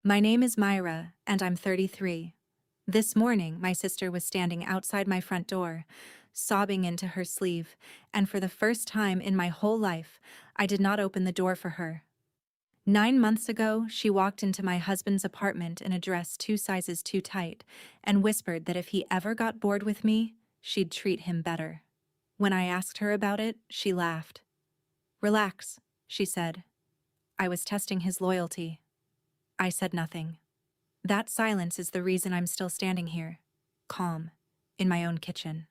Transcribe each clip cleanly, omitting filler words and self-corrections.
My name is Myra, and I'm 33. This morning, my sister was standing outside my front door, sobbing into her sleeve, and for the first time in my whole life, I did not open the door for her. 9 months ago, she walked into my husband's apartment in a dress 2 sizes too tight and whispered that if he ever got bored with me, she'd treat him better. When I asked her about it, she laughed. "Relax," she said. I was testing his loyalty. I said nothing. That silence is the reason I'm still standing here, calm, in my own kitchen.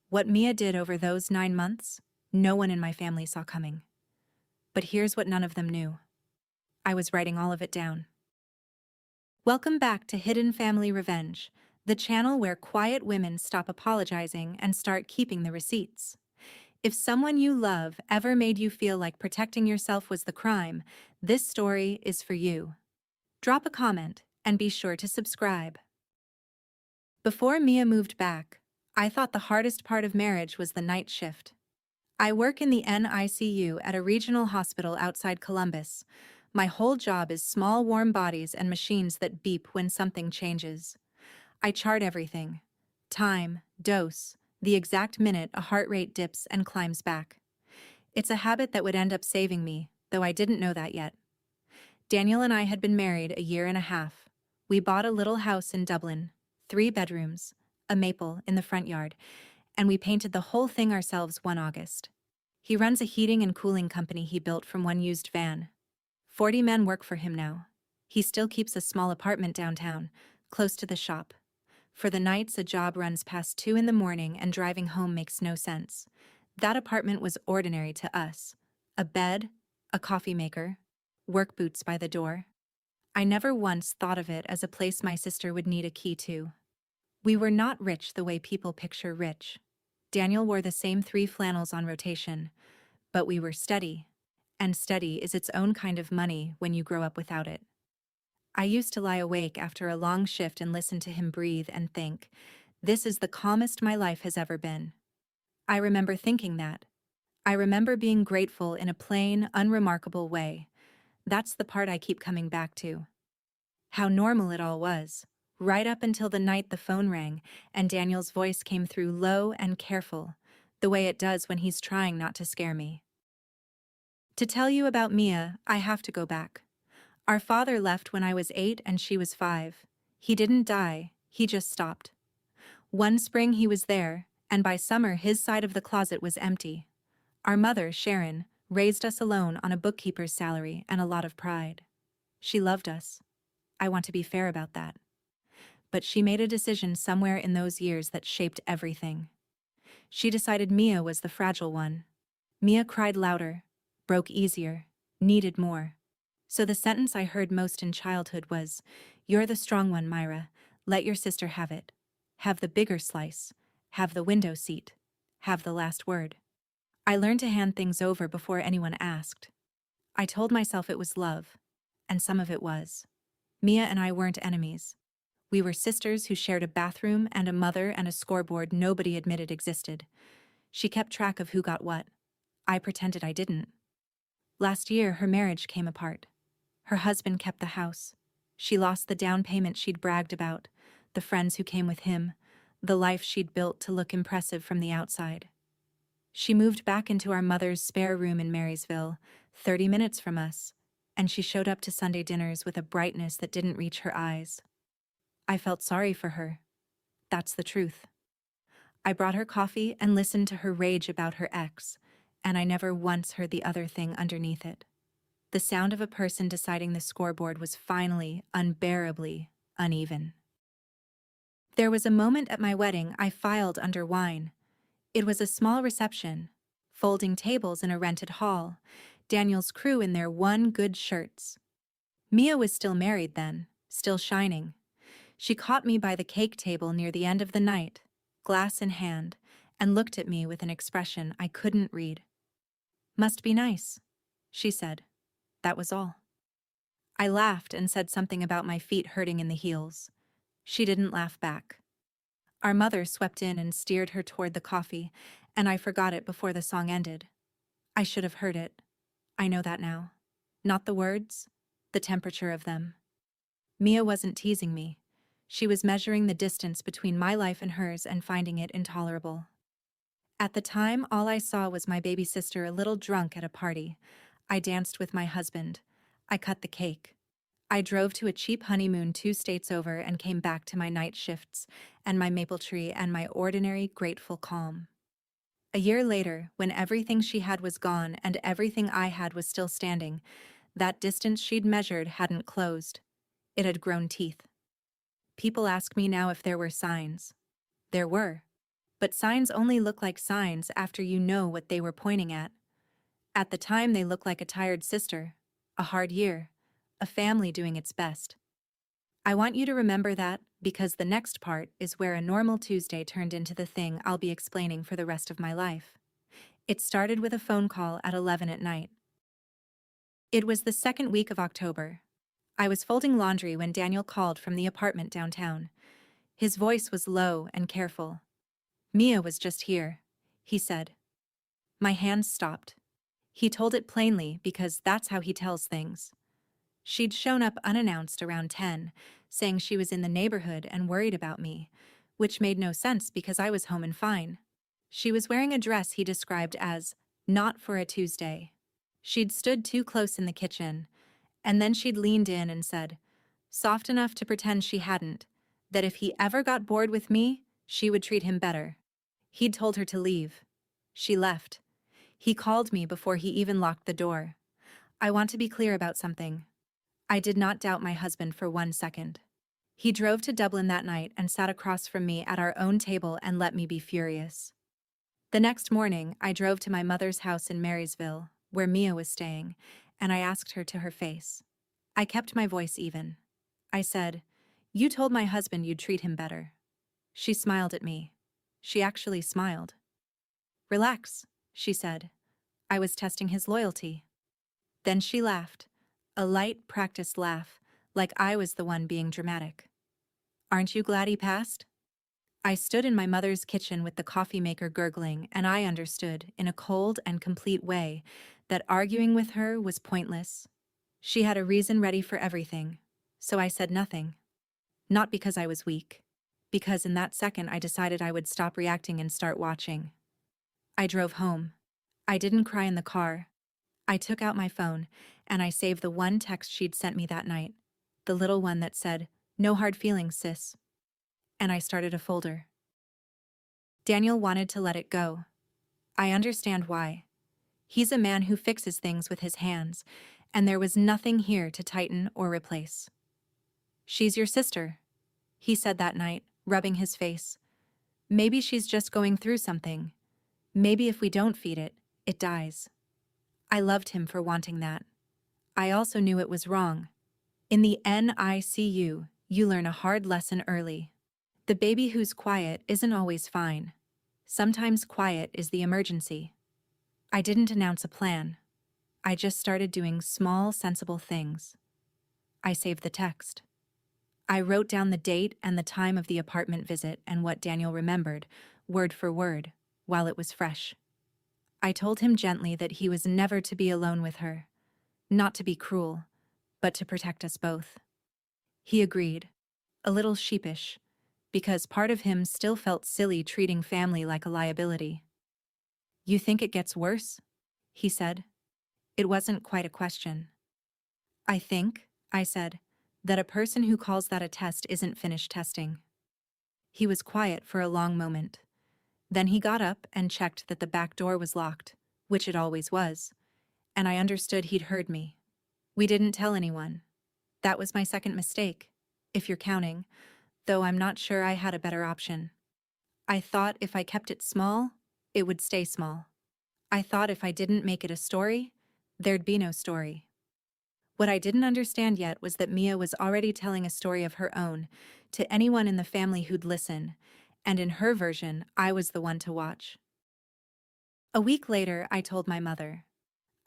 What Mia did over those 9 months, no one in my family saw coming. But here's what none of them knew. I was writing all of it down. Welcome back to Hidden Family Revenge, the channel where quiet women stop apologizing and start keeping the receipts. If someone you love ever made you feel like protecting yourself was the crime, this story is for you. Drop a comment and be sure to subscribe. Before Mia moved back, I thought the hardest part of marriage was the night shift. I work in the NICU at a regional hospital outside Columbus. My whole job is small warm bodies and machines that beep when something changes. I chart everything: time, dose, the exact minute a heart rate dips and climbs back. It's a habit that would end up saving me, though I didn't know that yet. Daniel and I had been married a year and a half. We bought a little house in Dublin, 3 bedrooms, a maple in the front yard, and we painted the whole thing ourselves one August. He runs a heating and cooling company he built from one used van. 40 men work for him now. He still keeps a small apartment downtown, close to the shop. For the nights a job runs past 2 in the morning and driving home makes no sense. That apartment was ordinary to us. A bed, a coffee maker, work boots by the door. I never once thought of it as a place my sister would need a key to. We were not rich the way people picture rich. Daniel wore the same 3 flannels on rotation, but we were steady. And steady is its own kind of money when you grow up without it. I used to lie awake after a long shift and listen to him breathe and think, this is the calmest my life has ever been. I remember thinking that. I remember being grateful in a plain, unremarkable way. That's the part I keep coming back to. How normal it all was, right up until the night the phone rang and Daniel's voice came through low and careful, the way it does when he's trying not to scare me. To tell you about Mia, I have to go back. Our father left when I was 8 and she was 5. He didn't die, he just stopped. One spring he was there, and by summer his side of the closet was empty. Our mother, Sharon, raised us alone on a bookkeeper's salary and a lot of pride. She loved us. I want to be fair about that. But she made a decision somewhere in those years that shaped everything. She decided Mia was the fragile one. Mia cried louder, broke easier, needed more. So the sentence I heard most in childhood was, "You're the strong one, Myra. Let your sister have it. Have the bigger slice. Have the window seat. Have the last word." I learned to hand things over before anyone asked. I told myself it was love, and some of it was. Mia and I weren't enemies. We were sisters who shared a bathroom and a mother and a scoreboard nobody admitted existed. She kept track of who got what. I pretended I didn't. Last year, her marriage came apart. Her husband kept the house. She lost the down payment she'd bragged about, the friends who came with him, the life she'd built to look impressive from the outside. She moved back into our mother's spare room in Marysville, 30 minutes from us, and she showed up to Sunday dinners with a brightness that didn't reach her eyes. I felt sorry for her. That's the truth. I brought her coffee and listened to her rage about her ex, and I never once heard the other thing underneath it. The sound of a person deciding the scoreboard was finally, unbearably, uneven. There was a moment at my wedding I filed under wine. It was a small reception, folding tables in a rented hall, Daniel's crew in their one good shirts. Mia was still married then, still shining. She caught me by the cake table near the end of the night, glass in hand, and looked at me with an expression I couldn't read. "Must be nice," she said. That was all. I laughed and said something about my feet hurting in the heels. She didn't laugh back. Our mother swept in and steered her toward the coffee, and I forgot it before the song ended. I should have heard it. I know that now. Not the words, the temperature of them. Mia wasn't teasing me. She was measuring the distance between my life and hers and finding it intolerable. At the time, all I saw was my baby sister a little drunk at a party. I danced with my husband. I cut the cake. I drove to a cheap honeymoon 2 states over and came back to my night shifts and my maple tree and my ordinary, grateful calm. A year later, when everything she had was gone and everything I had was still standing, that distance she'd measured hadn't closed. It had grown teeth. People ask me now if there were signs. There were. But signs only look like signs after you know what they were pointing at. At the time, they look like a tired sister, a hard year, a family doing its best. I want you to remember that because the next part is where a normal Tuesday turned into the thing I'll be explaining for the rest of my life. It started with a phone call at 11 at night. It was the second week of October. I was folding laundry when Daniel called from the apartment downtown. His voice was low and careful. "Mia was just here," he said. My hands stopped. He told it plainly because that's how he tells things. She'd shown up unannounced around 10, saying she was in the neighborhood and worried about me, which made no sense because I was home and fine. She was wearing a dress he described as not for a Tuesday. She'd stood too close in the kitchen, and then she'd leaned in and said, soft enough to pretend she hadn't, that if he ever got bored with me, she would treat him better. He'd told her to leave. She left. He called me before he even locked the door. I want to be clear about something. I did not doubt my husband for 1 second. He drove to Dublin that night and sat across from me at our own table and let me be furious. The next morning, I drove to my mother's house in Marysville, where Mia was staying, and I asked her to her face. I kept my voice even. I said, "You told my husband you'd treat him better." She smiled at me. She actually smiled. "Relax," she said. I was testing his loyalty. Then she laughed. A light, practiced laugh, like I was the one being dramatic. "Aren't you glad he passed?" I stood in my mother's kitchen with the coffee maker gurgling, and I understood, in a cold and complete way, that arguing with her was pointless. She had a reason ready for everything, so I said nothing. Not because I was weak. Because in that second I decided I would stop reacting and start watching. I drove home. I didn't cry in the car. I took out my phone, and I saved the one text she'd sent me that night, the little one that said, "No hard feelings, sis." And I started a folder. Daniel wanted to let it go. I understand why. He's a man who fixes things with his hands, and there was nothing here to tighten or replace. "She's your sister," he said that night, rubbing his face. "Maybe she's just going through something. Maybe if we don't feed it, it dies." I loved him for wanting that. I also knew it was wrong. In the NICU, you learn a hard lesson early. The baby who's quiet isn't always fine. Sometimes quiet is the emergency. I didn't announce a plan. I just started doing small, sensible things. I saved the text. I wrote down the date and the time of the apartment visit and what Daniel remembered, word for word, while it was fresh. I told him gently that he was never to be alone with her. Not to be cruel, but to protect us both. He agreed, a little sheepish, because part of him still felt silly treating family like a liability. "You think it gets worse?" he said. It wasn't quite a question. "I think," I said, "that a person who calls that a test isn't finished testing." He was quiet for a long moment. Then he got up and checked that the back door was locked, which it always was, and I understood he'd heard me. We didn't tell anyone. That was my second mistake, if you're counting, though I'm not sure I had a better option. I thought if I kept it small, it would stay small. I thought if I didn't make it a story, there'd be no story. What I didn't understand yet was that Mia was already telling a story of her own to anyone in the family who'd listen, and in her version, I was the one to watch. A week later, I told my mother.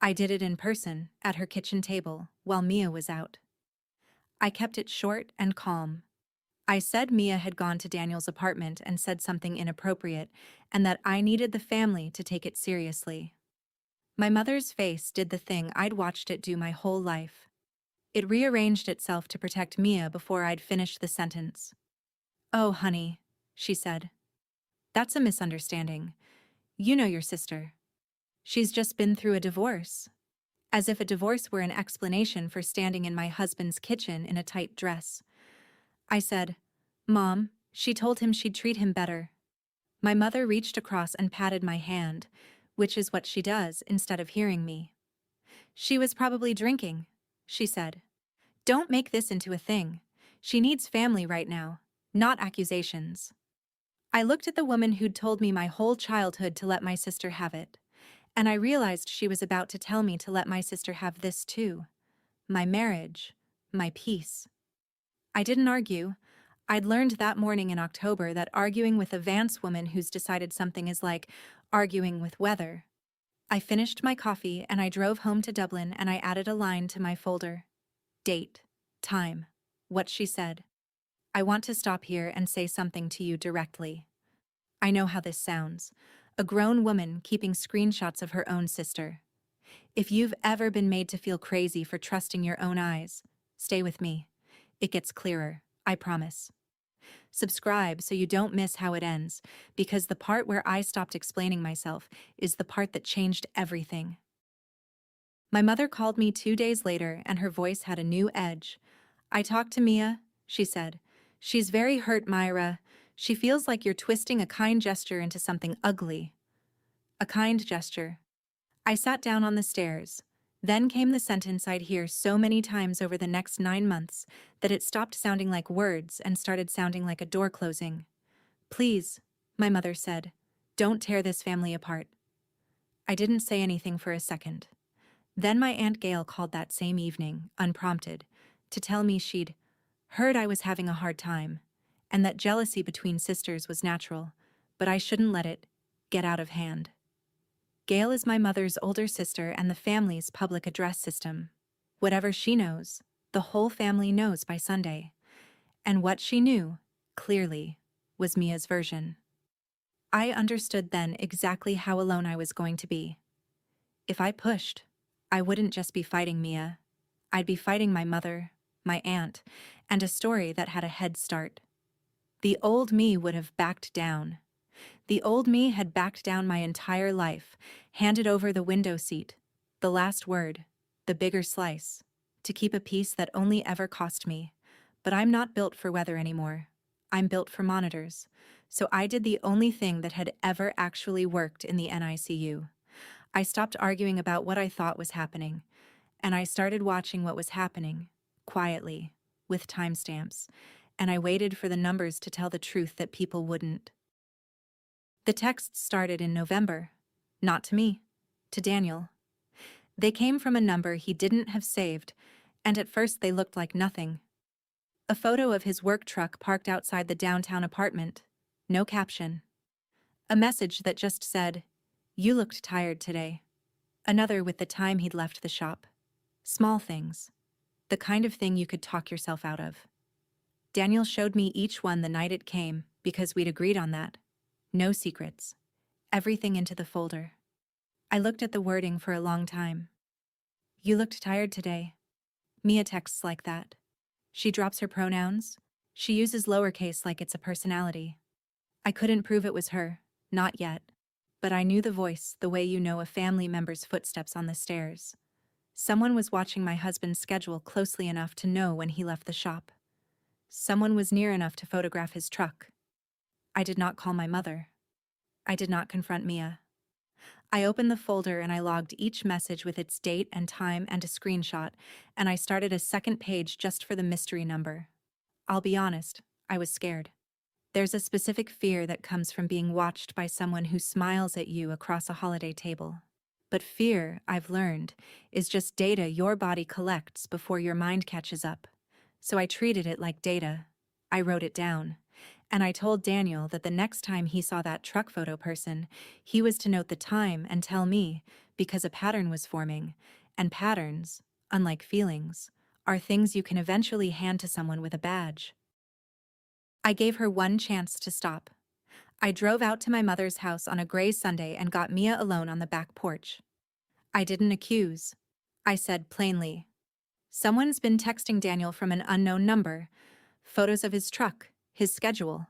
I did it in person, at her kitchen table, while Mia was out. I kept it short and calm. I said Mia had gone to Daniel's apartment and said something inappropriate, and that I needed the family to take it seriously. My mother's face did the thing I'd watched it do my whole life. It rearranged itself to protect Mia before I'd finished the sentence. "Oh, honey," she said. "That's a misunderstanding. You know your sister. She's just been through a divorce." As if a divorce were an explanation for standing in my husband's kitchen in a tight dress. I said, "Mom, she told him she'd treat him better." My mother reached across and patted my hand, which is what she does instead of hearing me. "She was probably drinking," she said. "Don't make this into a thing. She needs family right now, not accusations." I looked at the woman who'd told me my whole childhood to let my sister have it, and I realized she was about to tell me to let my sister have this too. My marriage, my peace. I didn't argue. I'd learned that morning in October that arguing with a Vance woman who's decided something is like arguing with weather. I finished my coffee and I drove home to Dublin and I added a line to my folder. Date, time, what she said. "I want to stop here and say something to you directly." I know how this sounds. A grown woman keeping screenshots of her own sister. If you've ever been made to feel crazy for trusting your own eyes, stay with me. It gets clearer, I promise. Subscribe so you don't miss how it ends, because the part where I stopped explaining myself is the part that changed everything. My mother called me 2 days later and her voice had a new edge. "I talked to Mia," she said. "She's very hurt, Myra. She feels like you're twisting a kind gesture into something ugly." A kind gesture. I sat down on the stairs. Then came the sentence I'd hear so many times over the next 9 months that it stopped sounding like words and started sounding like a door closing. "Please," my mother said, "don't tear this family apart." I didn't say anything for a second. Then my Aunt Gail called that same evening, unprompted, to tell me she'd heard I was having a hard time, and that jealousy between sisters was natural, but I shouldn't let it get out of hand. Gail is my mother's older sister and the family's public address system. Whatever she knows, the whole family knows by Sunday. And what she knew, clearly, was Mia's version. I understood then exactly how alone I was going to be. If I pushed, I wouldn't just be fighting Mia. I'd be fighting my mother, my aunt, and a story that had a head start. The old me would have backed down. The old me had backed down my entire life, handed over the window seat, the last word, the bigger slice, to keep a peace that only ever cost me. But I'm not built for weather anymore. I'm built for monitors. So I did the only thing that had ever actually worked in the NICU. I stopped arguing about what I thought was happening, and I started watching what was happening, quietly, with timestamps, and I waited for the numbers to tell the truth that people wouldn't. The texts started in November. Not to me, to Daniel. They came from a number he didn't have saved, and at first they looked like nothing. A photo of his work truck parked outside the downtown apartment. No caption. A message that just said, "You looked tired today." Another with the time he'd left the shop. Small things. The kind of thing you could talk yourself out of. Daniel showed me each one the night it came, because we'd agreed on that. No secrets. Everything into the folder. I looked at the wording for a long time. "You looked tired today." Mia texts like that. She drops her pronouns. She uses lowercase like it's a personality. I couldn't prove it was her, not yet. But I knew the voice the way you know a family member's footsteps on the stairs. Someone was watching my husband's schedule closely enough to know when he left the shop. Someone was near enough to photograph his truck. I did not call my mother. I did not confront Mia. I opened the folder and I logged each message with its date and time and a screenshot, and I started a second page just for the mystery number. I'll be honest, I was scared. There's a specific fear that comes from being watched by someone who smiles at you across a holiday table. But fear, I've learned, is just data your body collects before your mind catches up. So I treated it like data. I wrote it down. And I told Daniel that the next time he saw that truck photo person, he was to note the time and tell me, because a pattern was forming. And patterns, unlike feelings, are things you can eventually hand to someone with a badge. I gave her one chance to stop. I drove out to my mother's house on a gray Sunday and got Mia alone on the back porch. I didn't accuse. I said plainly, Someone's been texting Daniel from an unknown number, photos of his truck, his schedule.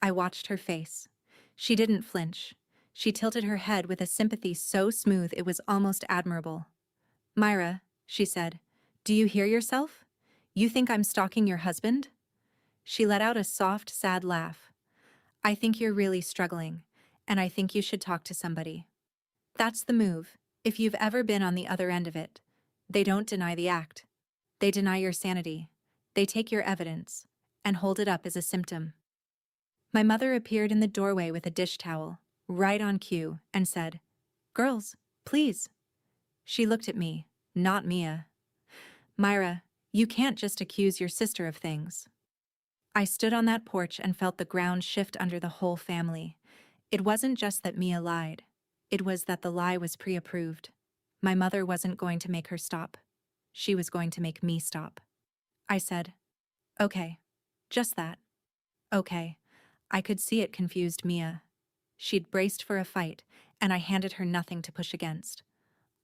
I watched her face. She didn't flinch. She tilted her head with a sympathy so smooth it was almost admirable. "Myra," she said, "do you hear yourself? You think I'm stalking your husband?" She let out a soft, sad laugh. "I think you're really struggling, and I think you should talk to somebody. That's the move, if you've ever been on the other end of it. They don't deny the act. They deny your sanity. They take your evidence and hold it up as a symptom." My mother appeared in the doorway with a dish towel, right on cue, and said, "Girls, please." She looked at me, not Mia. "Myra, you can't just accuse your sister of things." I stood on that porch and felt the ground shift under the whole family. It wasn't just that Mia lied. It was that the lie was pre-approved. My mother wasn't going to make her stop. She was going to make me stop. I said, "Okay. Just that." "Okay." I could see it confused Mia. She'd braced for a fight, and I handed her nothing to push against.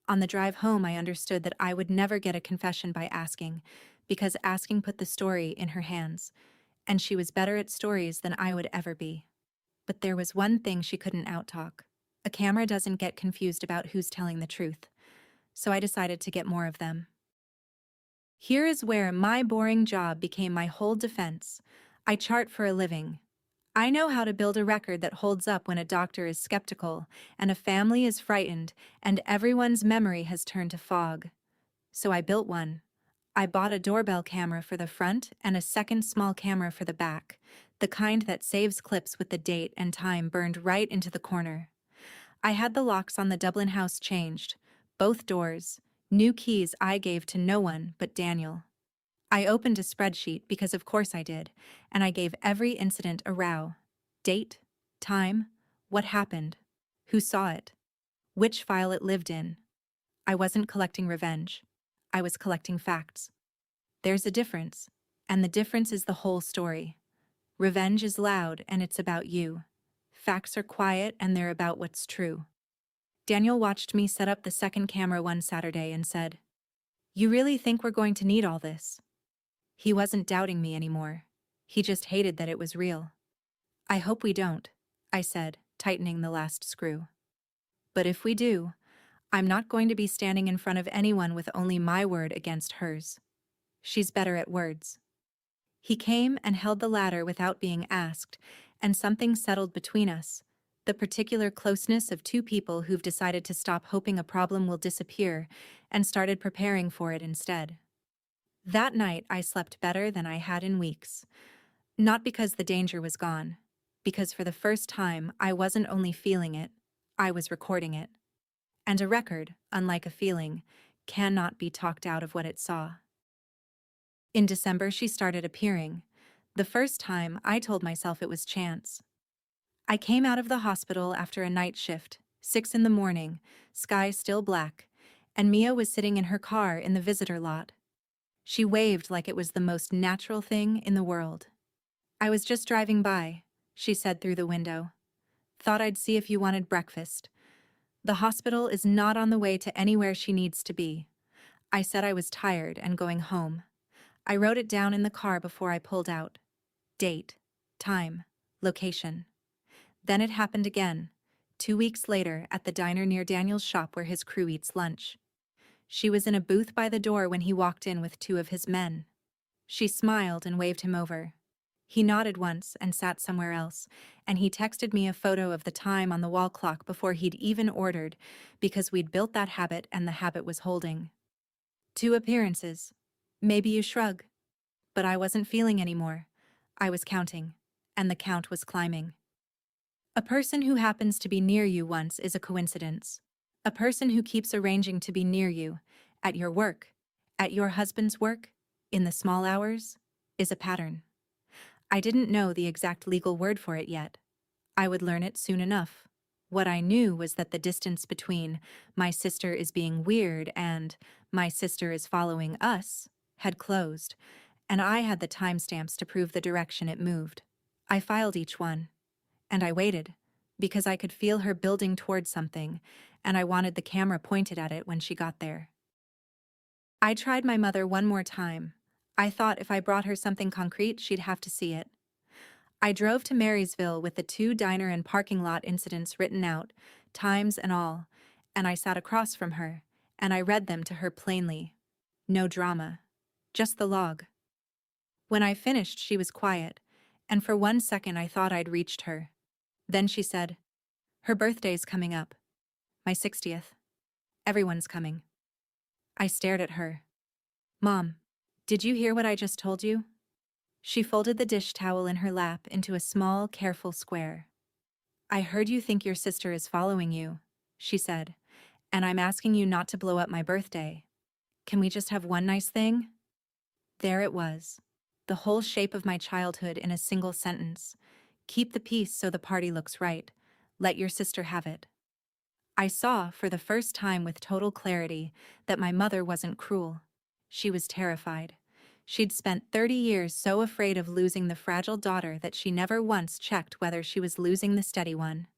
On the drive home, I understood that I would never get a confession by asking, because asking put the story in her hands, and she was better at stories than I would ever be. But there was one thing she couldn't outtalk. A camera doesn't get confused about who's telling the truth, so I decided to get more of them. Here is where my boring job became my whole defense. I chart for a living. I know how to build a record that holds up when a doctor is skeptical, and a family is frightened, and everyone's memory has turned to fog. So I built one. I bought a doorbell camera for the front and a second small camera for the back, the kind that saves clips with the date and time burned right into the corner. I had the locks on the Dublin house changed, both doors, new keys I gave to no one but Daniel. I opened a spreadsheet because of course I did, and I gave every incident a row. Date, time, what happened, who saw it, which file it lived in. I wasn't collecting revenge. I was collecting facts. There's a difference, and the difference is the whole story. Revenge is loud and it's about you. Facts are quiet and they're about what's true. Daniel watched me set up the second camera one Saturday and said, "You really think we're going to need all this?" He wasn't doubting me anymore. He just hated that it was real. "I hope we don't," I said, tightening the last screw. "But if we do, I'm not going to be standing in front of anyone with only my word against hers. She's better at words." He came and held the ladder without being asked, and something settled between us, the particular closeness of two people who've decided to stop hoping a problem will disappear and started preparing for it instead. That night I slept better than I had in weeks. Not because the danger was gone, because for the first time I wasn't only feeling it, I was recording it. And a record, unlike a feeling, cannot be talked out of what it saw. In December she started appearing. The first time I told myself it was chance. I came out of the hospital after a night shift, 6 in the morning, sky still black, and Mia was sitting in her car in the visitor lot. She waved like it was the most natural thing in the world. "I was just driving by," she said through the window. "Thought I'd see if you wanted breakfast. The hospital is not on the way to anywhere she needs to be." I said I was tired and going home. I wrote it down in the car before I pulled out. Date, time, location. Then it happened again, 2 weeks later at the diner near Daniel's shop where his crew eats lunch. She was in a booth by the door when he walked in with 2 of his men. She smiled and waved him over. He nodded once and sat somewhere else, and he texted me a photo of the time on the wall clock before he'd even ordered, because we'd built that habit and the habit was holding. 2 appearances. Maybe you shrug. But I wasn't feeling anymore. I was counting, and the count was climbing. A person who happens to be near you once is a coincidence. A person who keeps arranging to be near you, at your work, at your husband's work, in the small hours, is a pattern. I didn't know the exact legal word for it yet. I would learn it soon enough. What I knew was that the distance between "my sister is being weird" and "my sister is following us" had closed, and I had the timestamps to prove the direction it moved. I filed each one. And I waited, because I could feel her building towards something, and I wanted the camera pointed at it when she got there. I tried my mother one more time. I thought if I brought her something concrete, she'd have to see it. I drove to Marysville with the 2 diner and parking lot incidents written out, times and all, and I sat across from her, and I read them to her plainly. No drama. Just the log. When I finished, she was quiet, and for 1 second I thought I'd reached her. Then she said, "Her birthday's coming up. My 60th. Everyone's coming." I stared at her. "Mom, did you hear what I just told you?" She folded the dish towel in her lap into a small, careful square. "I heard you think your sister is following you," she said, "and I'm asking you not to blow up my birthday. Can we just have one nice thing?" There it was. The whole shape of my childhood in a single sentence. Keep the peace so the party looks right. Let your sister have it. I saw, for the first time with total clarity, that my mother wasn't cruel. She was terrified. She'd spent 30 years so afraid of losing the fragile daughter that she never once checked whether she was losing the steady one.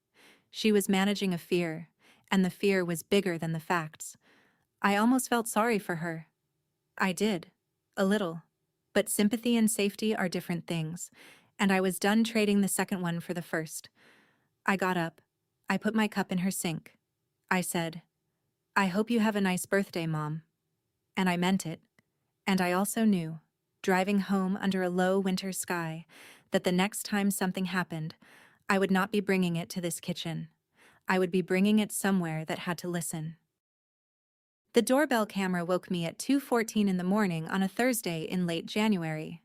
She was managing a fear, and the fear was bigger than the facts. I almost felt sorry for her. I did. A little. But sympathy and safety are different things, and I was done trading the second one for the first. I got up. I put my cup in her sink. I said, "I hope you have a nice birthday, Mom." And I meant it. And I also knew, driving home under a low winter sky, that the next time something happened, I would not be bringing it to this kitchen. I would be bringing it somewhere that had to listen. The doorbell camera woke me at 2:14 in the morning on a Thursday in late January.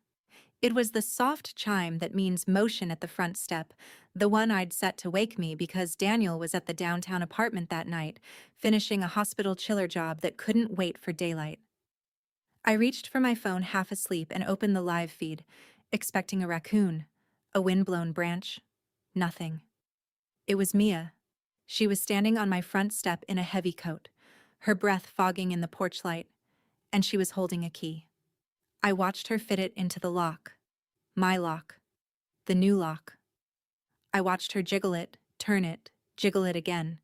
It was the soft chime that means motion at the front step, the one I'd set to wake me because Daniel was at the downtown apartment that night, finishing a hospital chiller job that couldn't wait for daylight. I reached for my phone half asleep and opened the live feed, expecting a raccoon, a wind-blown branch. Nothing. It was Mia. She was standing on my front step in a heavy coat, her breath fogging in the porch light, and she was holding a key. I watched her fit it into the lock. My lock. The new lock. I watched her jiggle it, turn it, jiggle it again,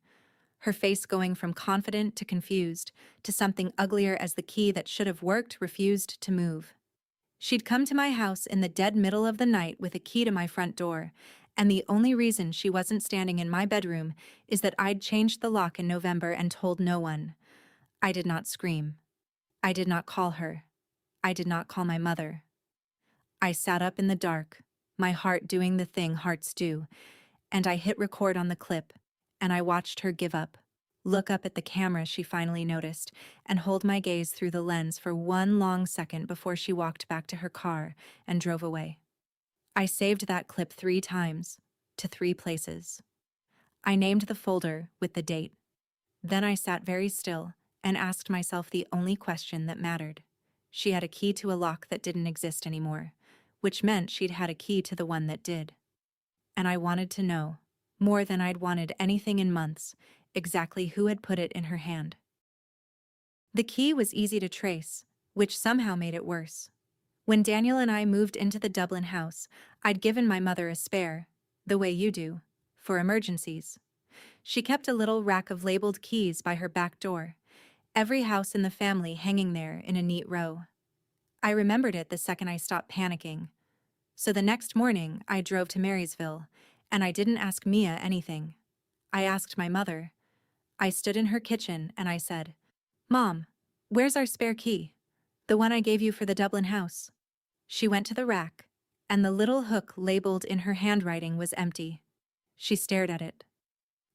her face going from confident to confused, to something uglier as the key that should have worked refused to move. She'd come to my house in the dead middle of the night with a key to my front door, and the only reason she wasn't standing in my bedroom is that I'd changed the lock in November and told no one. I did not scream. I did not call her. I did not call my mother. I sat up in the dark, my heart doing the thing hearts do, and I hit record on the clip, and I watched her give up, look up at the camera she finally noticed, and hold my gaze through the lens for one long second before she walked back to her car and drove away. I saved that clip 3 times, to 3 places. I named the folder with the date. Then I sat very still and asked myself the only question that mattered. She had a key to a lock that didn't exist anymore, which meant she'd had a key to the one that did. And I wanted to know, more than I'd wanted anything in months, exactly who had put it in her hand. The key was easy to trace, which somehow made it worse. When Daniel and I moved into the Dublin house, I'd given my mother a spare, the way you do, for emergencies. She kept a little rack of labeled keys by her back door, every house in the family hanging there in a neat row. I remembered it the second I stopped panicking. So the next morning, I drove to Marysville, and I didn't ask Mia anything. I asked my mother. I stood in her kitchen and I said, "Mom, where's our spare key? The one I gave you for the Dublin house." She went to the rack, and the little hook labeled in her handwriting was empty. She stared at it.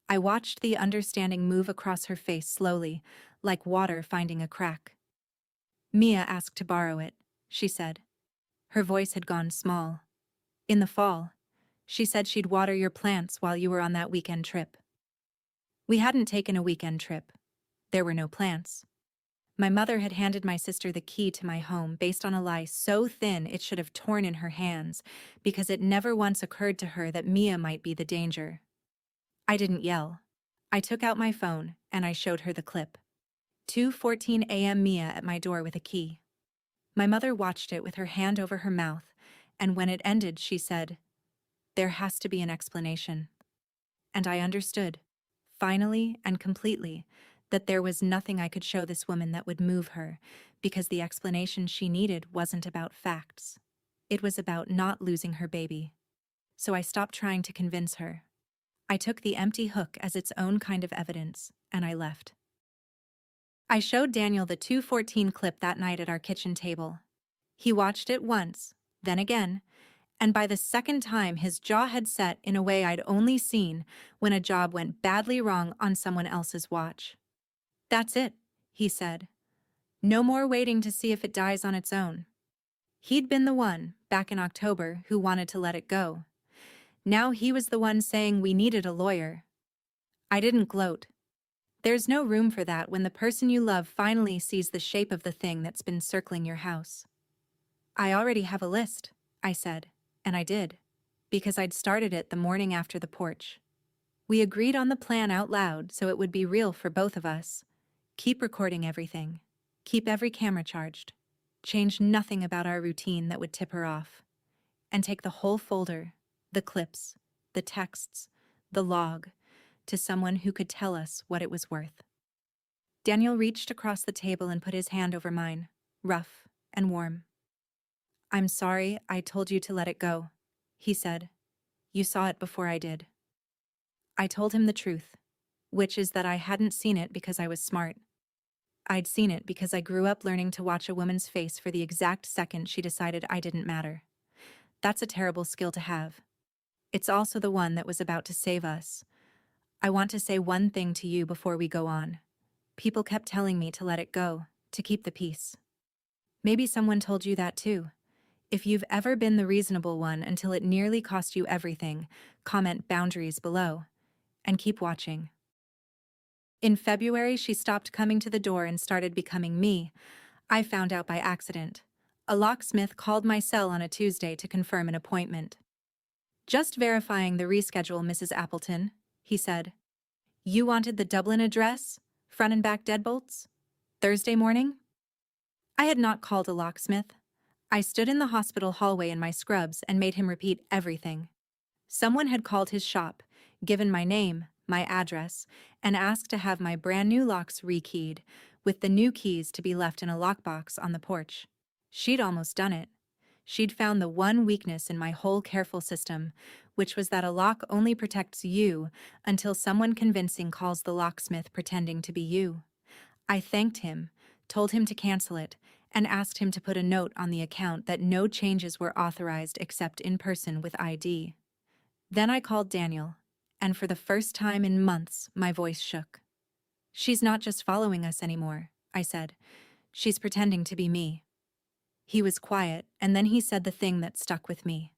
I watched the understanding move across her face slowly, like water finding a crack. "Mia asked to borrow it," she said. Her voice had gone small. "In the fall. She said she'd water your plants while you were on that weekend trip." We hadn't taken a weekend trip. There were no plants. My mother had handed my sister the key to my home based on a lie so thin it should have torn in her hands, because it never once occurred to her that Mia might be the danger. I didn't yell. I took out my phone, and I showed her the clip. 2:14 a.m. Mia at my door with a key. My mother watched it with her hand over her mouth, and when it ended she said, "There has to be an explanation." And I understood, finally and completely, that there was nothing I could show this woman that would move her, because the explanation she needed wasn't about facts. It was about not losing her baby. So I stopped trying to convince her. I took the empty hook as its own kind of evidence, and I left. I showed Daniel the 2:14 clip that night at our kitchen table. He watched it once, then again, and by the second time his jaw had set in a way I'd only seen when a job went badly wrong on someone else's watch. "That's it," he said. "No more waiting to see if it dies on its own." He'd been the one, back in October, who wanted to let it go. Now he was the one saying we needed a lawyer. I didn't gloat. There's no room for that when the person you love finally sees the shape of the thing that's been circling your house. "I already have a list," I said, and I did, because I'd started it the morning after the porch. We agreed on the plan out loud so it would be real for both of us. Keep recording everything. Keep every camera charged. Change nothing about our routine that would tip her off. And take the whole folder, the clips, the texts, the log, to someone who could tell us what it was worth. Daniel reached across the table and put his hand over mine, rough and warm. "I'm sorry I told you to let it go," he said. "You saw it before I did." I told him the truth, which is that I hadn't seen it because I was smart. I'd seen it because I grew up learning to watch a woman's face for the exact second she decided I didn't matter. That's a terrible skill to have. It's also the one that was about to save us. I want to say one thing to you before we go on. People kept telling me to let it go, to keep the peace. Maybe someone told you that too. If you've ever been the reasonable one until it nearly cost you everything, comment boundaries below. And keep watching. In February, she stopped coming to the door and started becoming me. I found out by accident. A locksmith called my cell on a Tuesday to confirm an appointment. "Just verifying the reschedule, Mrs. Appleton," he said. "You wanted the Dublin address? Front and back deadbolts? Thursday morning?" I had not called a locksmith. I stood in the hospital hallway in my scrubs and made him repeat everything. Someone had called his shop, given my name, my address, and asked to have my brand new locks rekeyed, with the new keys to be left in a lockbox on the porch. She'd almost done it. She'd found the one weakness in my whole careful system, which was that a lock only protects you until someone convincing calls the locksmith pretending to be you. I thanked him, told him to cancel it, and asked him to put a note on the account that no changes were authorized except in person with ID. Then I called Daniel, and for the first time in months, my voice shook. "She's not just following us anymore," I said. "She's pretending to be me." He was quiet, and then he said the thing that stuck with me.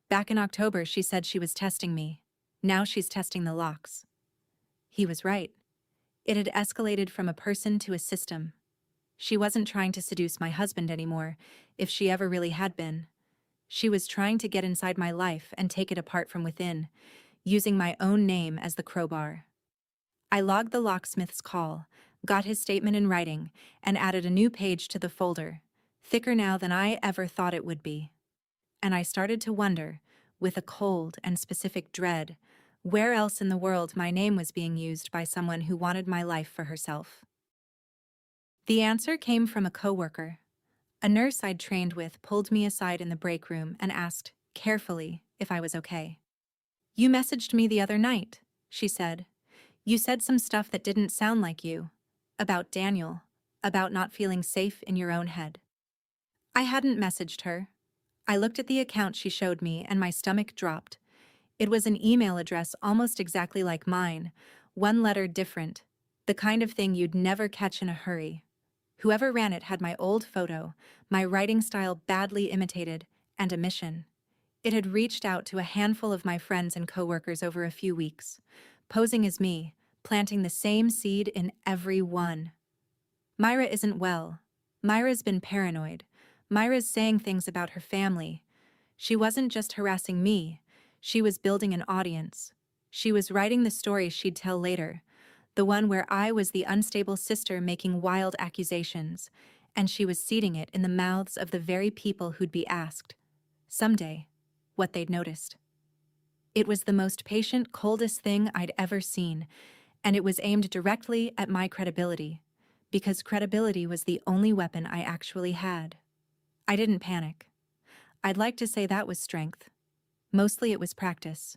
"Back in October, she said she was testing me. Now she's testing the locks." He was right. It had escalated from a person to a system. She wasn't trying to seduce my husband anymore, if she ever really had been. She was trying to get inside my life and take it apart from within, using my own name as the crowbar. I logged the locksmith's call, got his statement in writing, and added a new page to the folder, thicker now than I ever thought it would be. And I started to wonder, with a cold and specific dread, where else in the world my name was being used by someone who wanted my life for herself. The answer came from a coworker. A nurse I'd trained with pulled me aside in the break room and asked, carefully, if I was okay. "You messaged me the other night," she said. "You said some stuff that didn't sound like you. About Daniel. About not feeling safe in your own head." I hadn't messaged her. I looked at the account she showed me and my stomach dropped. It was an email address almost exactly like mine, one letter different, the kind of thing you'd never catch in a hurry. Whoever ran it had my old photo, my writing style badly imitated, and a mission. It had reached out to a handful of my friends and coworkers over a few weeks, posing as me, planting the same seed in every one. "Myra isn't well. Myra's been paranoid. Myra's saying things about her family. She wasn't just harassing me. She was building an audience. She was writing the story she'd tell later, the one where I was the unstable sister making wild accusations, and she was seeding it in the mouths of the very people who'd be asked, someday, what they'd noticed." It was the most patient, coldest thing I'd ever seen, and it was aimed directly at my credibility, because credibility was the only weapon I actually had. I didn't panic. I'd like to say that was strength. Mostly it was practice.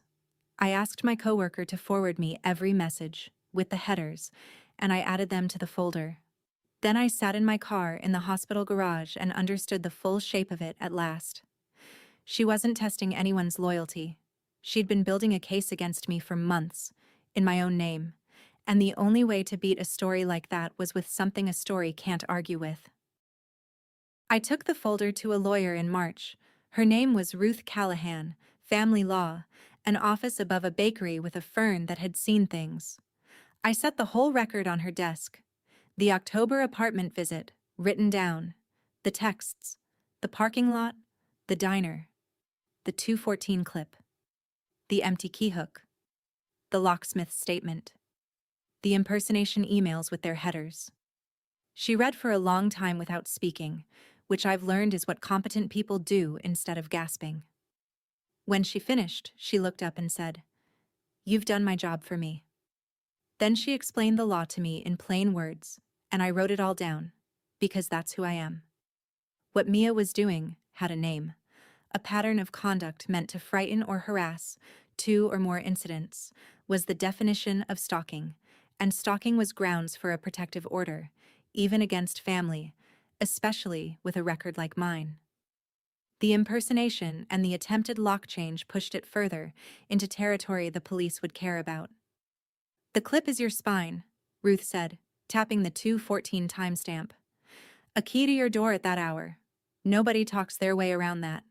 I asked my coworker to forward me every message, with the headers, and I added them to the folder. Then I sat in my car in the hospital garage and understood the full shape of it at last. She wasn't testing anyone's loyalty. She'd been building a case against me for months, in my own name, and the only way to beat a story like that was with something a story can't argue with. I took the folder to a lawyer in March. Her name was Ruth Callahan, family law, an office above a bakery with a fern that had seen things. I set the whole record on her desk. The October apartment visit, written down. The texts. The parking lot. The diner. The 214 clip. The empty key hook. The locksmith's statement. The impersonation emails with their headers. She read for a long time without speaking, which I've learned is what competent people do instead of gasping. When she finished, she looked up and said, "You've done my job for me." Then she explained the law to me in plain words, and I wrote it all down, because that's who I am. What Mia was doing had a name, a pattern of conduct meant to frighten or harass, 2 or more incidents, was the definition of stalking, and stalking was grounds for a protective order, even against family, especially with a record like mine. The impersonation and the attempted lock change pushed it further into territory the police would care about. "The clip is your spine," Ruth said, tapping the 214 timestamp. "A key to your door at that hour. Nobody talks their way around that."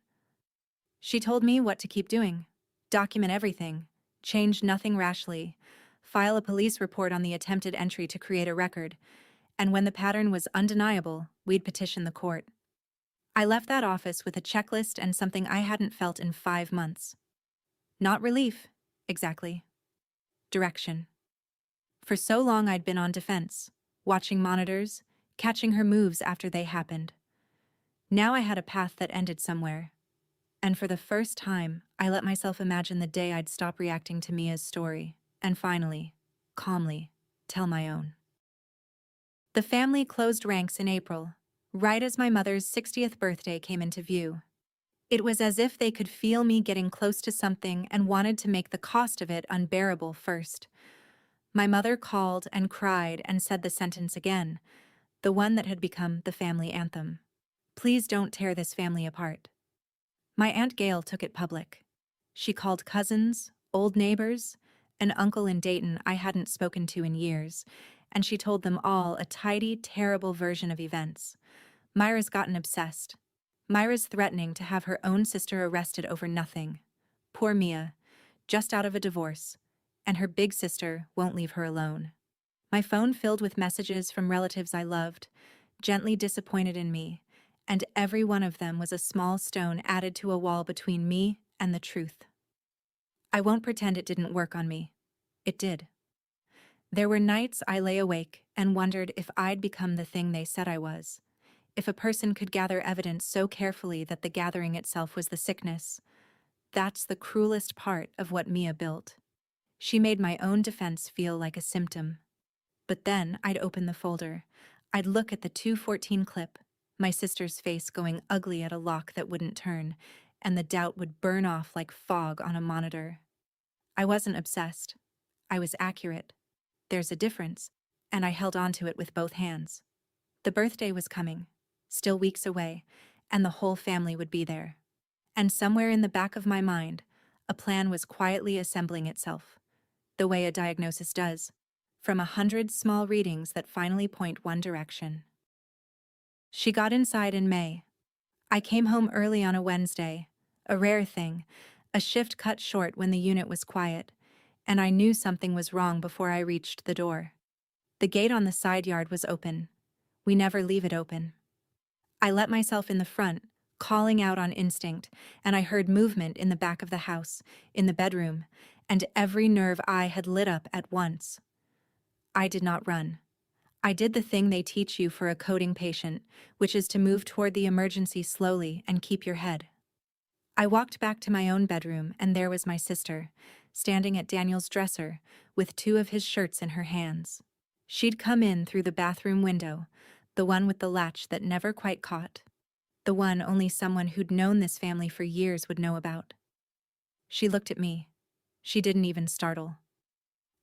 She told me what to keep doing. Document everything. Change nothing rashly. File a police report on the attempted entry to create a record. And when the pattern was undeniable, we'd petition the court. I left that office with a checklist and something I hadn't felt in 5 months. Not relief, exactly. Direction. For so long I'd been on defense, watching monitors, catching her moves after they happened. Now I had a path that ended somewhere. And for the first time, I let myself imagine the day I'd stop reacting to Mia's story, and finally, calmly, tell my own. The family closed ranks in April, right as my mother's 60th birthday came into view. It was as if they could feel me getting close to something and wanted to make the cost of it unbearable first. My mother called and cried and said the sentence again, the one that had become the family anthem. "Please don't tear this family apart." My Aunt Gail took it public. She called cousins, old neighbors, an uncle in Dayton I hadn't spoken to in years, and she told them all a tidy, terrible version of events. Myra's gotten obsessed. Myra's threatening to have her own sister arrested over nothing. Poor Mia, just out of a divorce, and her big sister won't leave her alone. My phone filled with messages from relatives I loved, gently disappointed in me, and every one of them was a small stone added to a wall between me and the truth. I won't pretend it didn't work on me. It did. There were nights I lay awake and wondered if I'd become the thing they said I was. If a person could gather evidence so carefully that the gathering itself was the sickness. That's the cruelest part of what Mia built. She made my own defense feel like a symptom. But then I'd open the folder. I'd look at the 214 clip, my sister's face going ugly at a lock that wouldn't turn, and the doubt would burn off like fog on a monitor. I wasn't obsessed. I was accurate. There's a difference, and I held on to it with both hands. The birthday was coming, still weeks away, and the whole family would be there. And somewhere in the back of my mind, a plan was quietly assembling itself, the way a diagnosis does, from 100 small readings that finally point one direction. She got inside in May. I came home early on a Wednesday, a rare thing, a shift cut short when the unit was quiet, and I knew something was wrong before I reached the door. The gate on the side yard was open. We never leave it open. I let myself in the front, calling out on instinct, and I heard movement in the back of the house, in the bedroom, and every nerve I had lit up at once. I did not run. I did the thing they teach you for a coding patient, which is to move toward the emergency slowly and keep your head. I walked back to my own bedroom, and there was my sister, standing at Daniel's dresser, with 2 of his shirts in her hands. She'd come in through the bathroom window, the one with the latch that never quite caught, the one only someone who'd known this family for years would know about. She looked at me. She didn't even startle.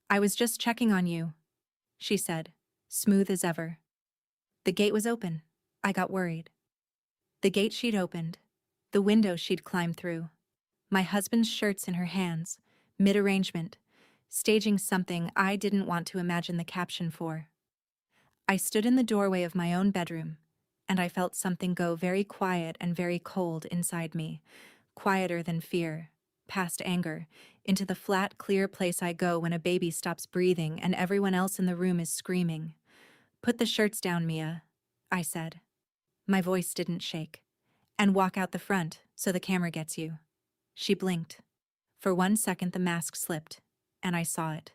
"I was just checking on you," she said, smooth as ever. The gate was open. I got worried. The gate she'd opened, the window she'd climbed through, my husband's shirts in her hands, mid-arrangement, staging something I didn't want to imagine the caption for. I stood in the doorway of my own bedroom, and I felt something go very quiet and very cold inside me, quieter than fear, past anger, into the flat, clear place I go when a baby stops breathing and everyone else in the room is screaming. "Put the shirts down, Mia," I said. My voice didn't shake. "And walk out the front, so the camera gets you." She blinked. For 1 second the mask slipped, and I saw it.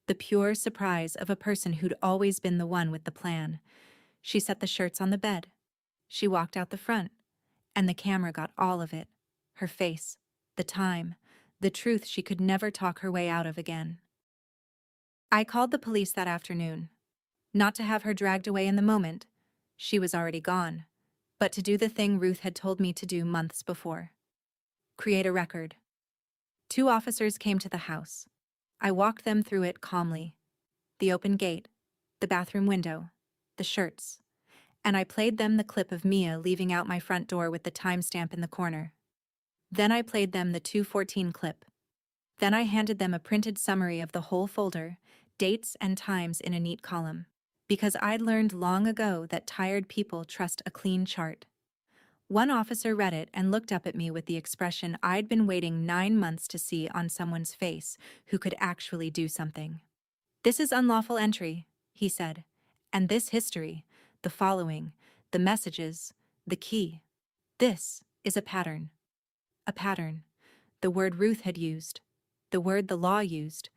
The pure surprise of a person who'd always been the one with the plan. She set the shirts on the bed. She walked out the front, and the camera got all of it. Her face, the time, the truth she could never talk her way out of again. I called the police that afternoon. Not to have her dragged away in the moment. She was already gone. But to do the thing Ruth had told me to do months before. Create a record. 2 officers came to the house. I walked them through it calmly. The open gate, the bathroom window, the shirts. And I played them the clip of Mia leaving out my front door with the timestamp in the corner. Then I played them the 2:14 clip. Then I handed them a printed summary of the whole folder, dates and times in a neat column. Because I'd learned long ago that tired people trust a clean chart. One officer read it and looked up at me with the expression I'd been waiting 9 months to see on someone's face who could actually do something. "This is unlawful entry," he said. "And this history, the following, the messages, the key. This is a pattern." A pattern. The word Ruth had used. The word the law used.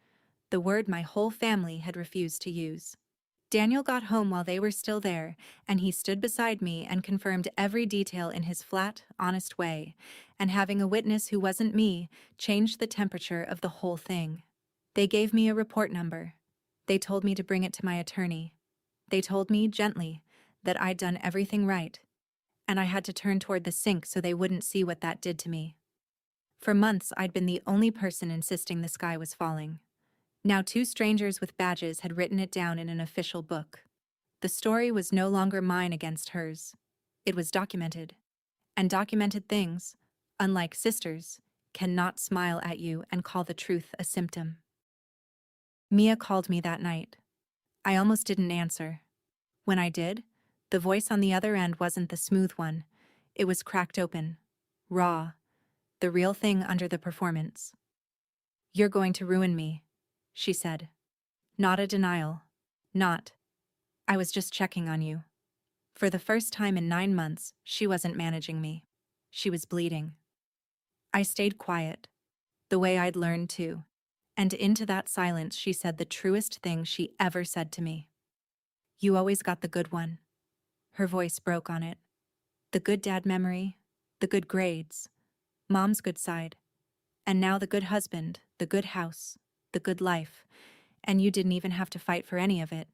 The word my whole family had refused to use. Daniel got home while they were still there, and he stood beside me and confirmed every detail in his flat, honest way, and having a witness who wasn't me changed the temperature of the whole thing. They gave me a report number. They told me to bring it to my attorney. They told me, gently, that I'd done everything right, and I had to turn toward the sink so they wouldn't see what that did to me. For months I'd been the only person insisting the sky was falling. Now 2 strangers with badges had written it down in an official book. The story was no longer mine against hers. It was documented. And documented things, unlike sisters, cannot smile at you and call the truth a symptom. Mia called me that night. I almost didn't answer. When I did, the voice on the other end wasn't the smooth one. It was cracked open, raw, the real thing under the performance. "You're going to ruin me," she said. Not a denial. Not. "I was just checking on you." For the first time in 9 months, she wasn't managing me. She was bleeding. I stayed quiet, the way I'd learned to, and into that silence she said the truest thing she ever said to me. "You always got the good one." Her voice broke on it. "The good dad memory, the good grades, Mom's good side, and now the good husband, the good house, the good life, and you didn't even have to fight for any of it.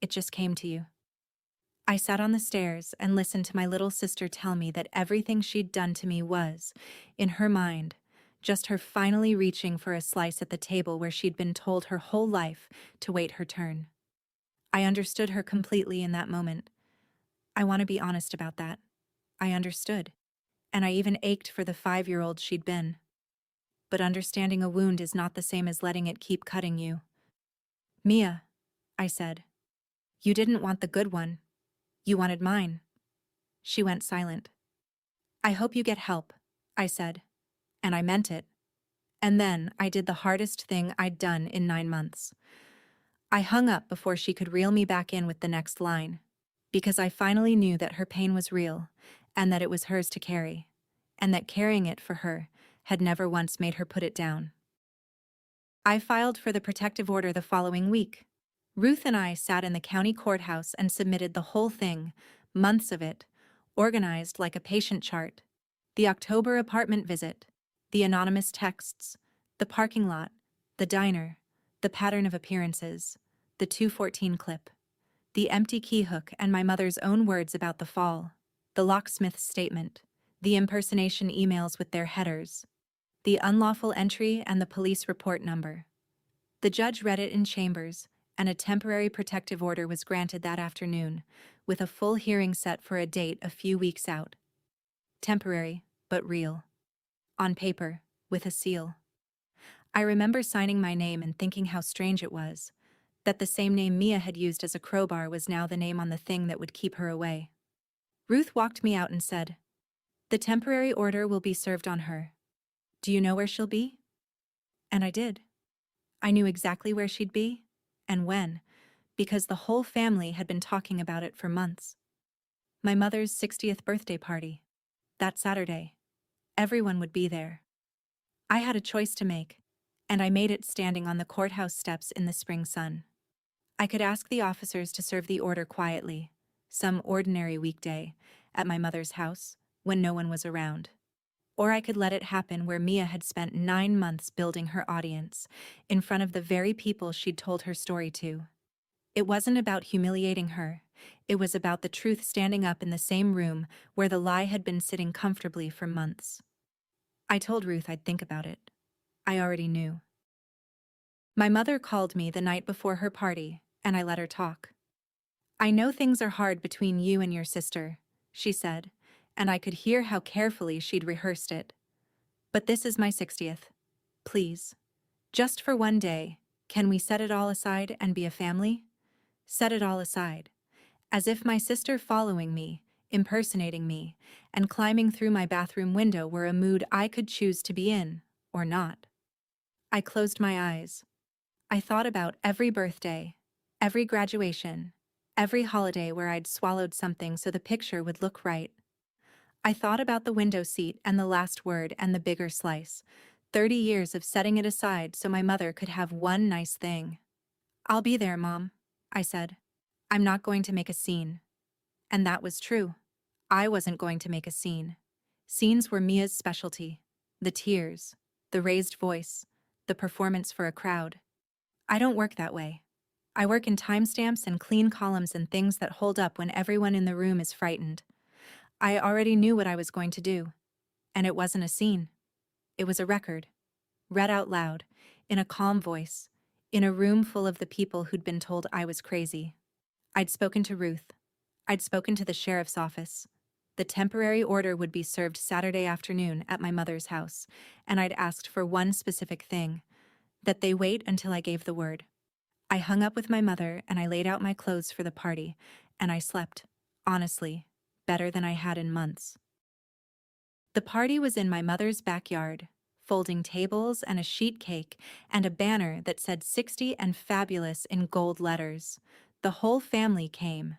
It just came to you." I sat on the stairs and listened to my little sister tell me that everything she'd done to me was, in her mind, just her finally reaching for a slice at the table where she'd been told her whole life to wait her turn. I understood her completely in that moment. I want to be honest about that. I understood. And I even ached for the 5-year-old she'd been. But understanding a wound is not the same as letting it keep cutting you. "Mia," I said, "you didn't want the good one. You wanted mine." She went silent. "I hope you get help," I said. And I meant it. And then I did the hardest thing I'd done in 9 months. I hung up before she could reel me back in with the next line. Because I finally knew that her pain was real, and that it was hers to carry, and that carrying it for her had never once made her put it down. I filed for the protective order the following week. Ruth and I sat in the county courthouse and submitted the whole thing, months of it, organized like a patient chart. The October apartment visit, the anonymous texts, the parking lot, the diner, the pattern of appearances, the 214 clip, the empty key hook and my mother's own words about the fall, the locksmith's statement, the impersonation emails with their headers, the unlawful entry and the police report number. The judge read it in chambers, and a temporary protective order was granted that afternoon, with a full hearing set for a date a few weeks out. Temporary, but real. On paper, with a seal. I remember signing my name and thinking how strange it was, that the same name Mia had used as a crowbar was now the name on the thing that would keep her away. Ruth walked me out and said, "The temporary order will be served on her. Do you know where she'll be?" And I did. I knew exactly where she'd be, and when, because the whole family had been talking about it for months. My mother's 60th birthday party. That Saturday. Everyone would be there. I had a choice to make, and I made it standing on the courthouse steps in the spring sun. I could ask the officers to serve the order quietly, some ordinary weekday, at my mother's house, when no one was around. Or I could let it happen where Mia had spent 9 months building her audience, in front of the very people she'd told her story to. It wasn't about humiliating her. It was about the truth standing up in the same room where the lie had been sitting comfortably for months. I told Ruth I'd think about it. I already knew. My mother called me the night before her party, and I let her talk. "I know things are hard between you and your sister," she said, and I could hear how carefully she'd rehearsed it. "But this is my 60th. Please. Just for one day, can we set it all aside and be a family? Set it all aside. As if my sister following me, impersonating me, and climbing through my bathroom window were a mood I could choose to be in, or not." I closed my eyes. I thought about every birthday, every graduation, every holiday where I'd swallowed something so the picture would look right. I thought about the window seat and the last word and the bigger slice, 30 years of setting it aside so my mother could have one nice thing. "I'll be there, Mom," I said. "I'm not going to make a scene." And that was true. I wasn't going to make a scene. Scenes were Mia's specialty. The tears, the raised voice, the performance for a crowd. I don't work that way. I work in timestamps and clean columns and things that hold up when everyone in the room is frightened. I already knew what I was going to do. And it wasn't a scene. It was a record. Read out loud, in a calm voice, in a room full of the people who'd been told I was crazy. I'd spoken to Ruth. I'd spoken to the sheriff's office. The temporary order would be served Saturday afternoon at my mother's house, and I'd asked for one specific thing, that they wait until I gave the word. I hung up with my mother and I laid out my clothes for the party, and I slept, honestly, better than I had in months. The party was in my mother's backyard, folding tables and a sheet cake and a banner that said 60 and fabulous in gold letters. The whole family came.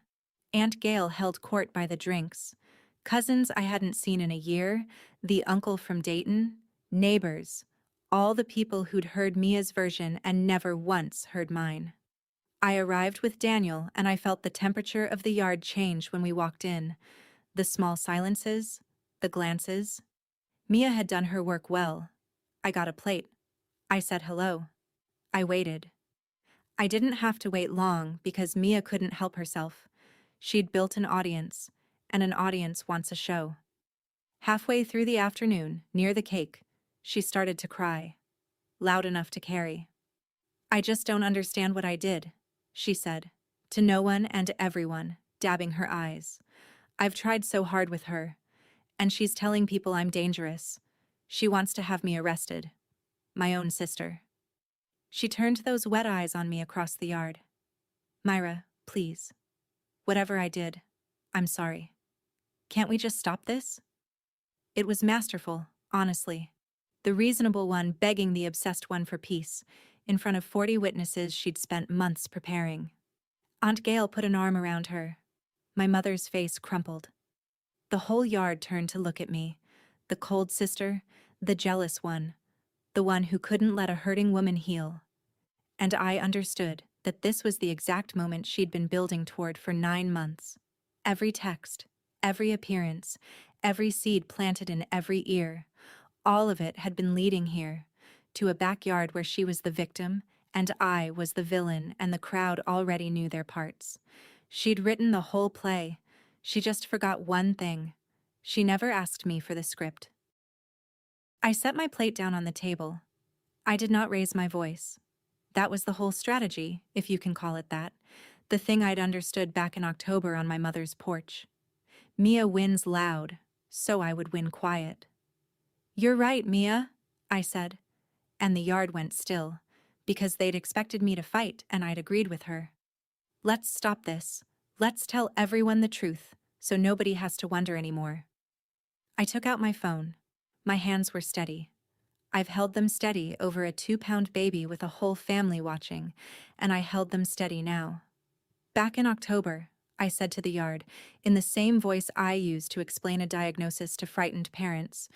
Aunt Gail held court by the drinks. Cousins I hadn't seen in a year, the uncle from Dayton, neighbors, all the people who'd heard Mia's version and never once heard mine. I arrived with Daniel and I felt the temperature of the yard change when we walked in. The small silences, the glances. Mia had done her work well. I got a plate. I said hello. I waited. I didn't have to wait long because Mia couldn't help herself. She'd built an audience, and an audience wants a show. Halfway through the afternoon, near the cake, she started to cry, loud enough to carry. "I just don't understand what I did," she said, to no one and everyone, dabbing her eyes. "I've tried so hard with her, and she's telling people I'm dangerous. She wants to have me arrested. My own sister." She turned those wet eyes on me across the yard. "Myra, please. Whatever I did, I'm sorry. Can't we just stop this?" It was masterful, honestly. The reasonable one begging the obsessed one for peace, in front of 40 witnesses she'd spent months preparing. Aunt Gail put an arm around her. My mother's face crumpled. The whole yard turned to look at me, the cold sister, the jealous one, the one who couldn't let a hurting woman heal. And I understood that this was the exact moment she'd been building toward for 9 months. Every text, every appearance, every seed planted in every ear, all of it had been leading here, to a backyard where she was the victim And I was the villain, and the crowd already knew their parts. She'd written the whole play. She just forgot one thing. She never asked me for the script. I set my plate down on the table. I did not raise my voice. That was the whole strategy, if you can call it that. The thing I'd understood back in October on my mother's porch. Mia wins loud, so I would win quiet. "You're right, Mia," I said, and the yard went still, because they'd expected me to fight and I'd agreed with her. "Let's stop this. Let's tell everyone the truth, so nobody has to wonder anymore." I took out my phone. My hands were steady. I've held them steady over a 2-pound baby with a whole family watching, and I held them steady now. "Back in October," I said to the yard, in the same voice I used to explain a diagnosis to frightened parents,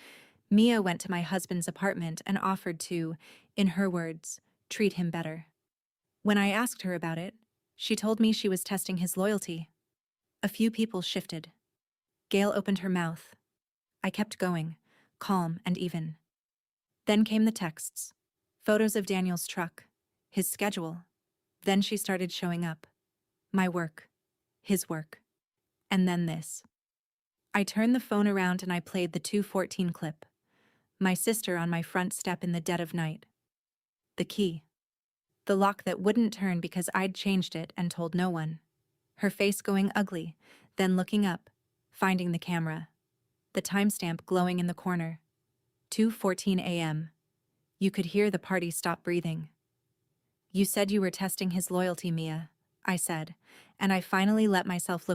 "Mia went to my husband's apartment and offered to, in her words, treat him better. When I asked her about it, she told me she was testing his loyalty." A few people shifted. Gail opened her mouth. I kept going, calm and even. Then came the texts. Photos of Daniel's truck, his schedule. Then she started showing up. My work, his work. And then this. I turned the phone around and I played the 2:14 clip. My sister on my front step in the dead of night. The key. The lock that wouldn't turn because I'd changed it and told no one. Her face going ugly, then looking up, finding the camera. The timestamp glowing in the corner. 2:14 a.m. You could hear the party stop breathing. "You said you were testing his loyalty, Mia," I said, and I finally let myself look